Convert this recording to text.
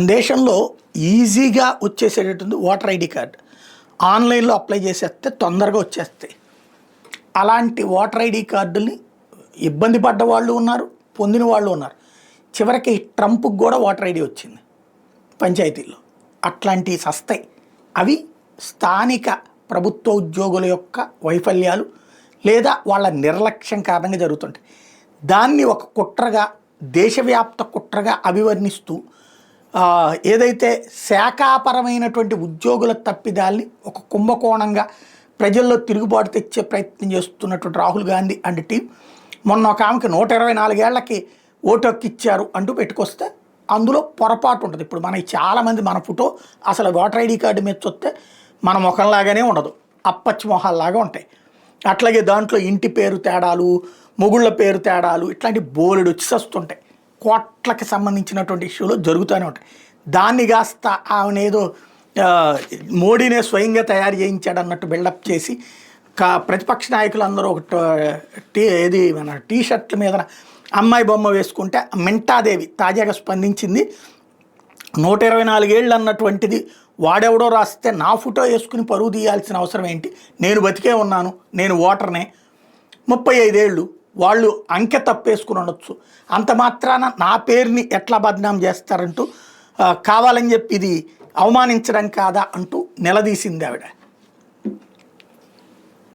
మన దేశంలో ఈజీగా వచ్చేసేటటువంటి ఓటర్ ఐడి కార్డు ఆన్లైన్లో అప్లై చేసేస్తే తొందరగా వచ్చేస్తాయి. అలాంటి ఓటర్ ఐడి కార్డుల్ని ఇబ్బంది పడ్డ వాళ్ళు ఉన్నారు, పొందిన వాళ్ళు ఉన్నారు. చివరికి ట్రంప్కి కూడా ఓటర్ ఐడి వచ్చింది పంచాయతీల్లో. అట్లాంటివి సస్తాయి. అవి స్థానిక ప్రభుత్వ ఉద్యోగుల యొక్క వైఫల్యాలు లేదా వాళ్ళ నిర్లక్ష్యం కారణంగా జరుగుతుంటాయి. దాన్ని ఒక కుట్రగా, దేశవ్యాప్త కుట్రగా అభివర్ణిస్తూ ఏదైతే శాఖాపరమైనటువంటి ఉద్యోగుల తప్పిదాల్ని ఒక కుంభకోణంగా ప్రజల్లో తిరుగుబాటు తెచ్చే ప్రయత్నం చేస్తున్నటువంటి రాహుల్ గాంధీ అండ్ టీం మొన్న ఒక ఆమెకి 124 ఏళ్లకి ఓటు హక్కు ఇచ్చారు అంటూ పెట్టుకొస్తే అందులో పొరపాటు ఉంటుంది. ఇప్పుడు మనకి చాలామంది మన ఫోటో అసలు ఓటర్ ఐడి కార్డు మీద చూస్తే మన ముఖంలాగానే ఉండదు, అప్పచ్చి మొహాల్లాగా ఉంటాయి. అట్లాగే దాంట్లో ఇంటి పేరు తేడాలు, మొగుళ్ళ పేరు తేడాలు, ఇట్లాంటి బోలెడు వచ్చి వస్తుంటాయి. కోట్లకి సంబంధించినటువంటి ఇష్యూలు జరుగుతూనే ఉంటాయి. దాన్ని కాస్త ఆమెనేదో మోడీనే స్వయంగా తయారు చేయించాడు అన్నట్టు బిల్డప్ చేసి ప్రతిపక్ష నాయకులందరూ ఏది మన టీషర్ట్ల మీద అమ్మాయి బొమ్మ వేసుకుంటే మింటాదేవి తాజాగా స్పందించింది. 124 ఏళ్ళు అన్నటువంటిది వాడెవడో రాస్తే నా ఫోటో వేసుకుని పరువు తీయాల్సిన అవసరం ఏంటి? నేను బతికే ఉన్నాను, నేను ఓటర్నే. 35 ఏళ్ళు వాళ్ళు అంకె తప్పేసుకుని ఉండొచ్చు, అంత మాత్రాన నా పేరుని ఎట్లా బద్నాం చేస్తారంటూ కావాలని చెప్పి ఇది అవమానించడం కాదా అంటూ నిలదీసింది ఆవిడ.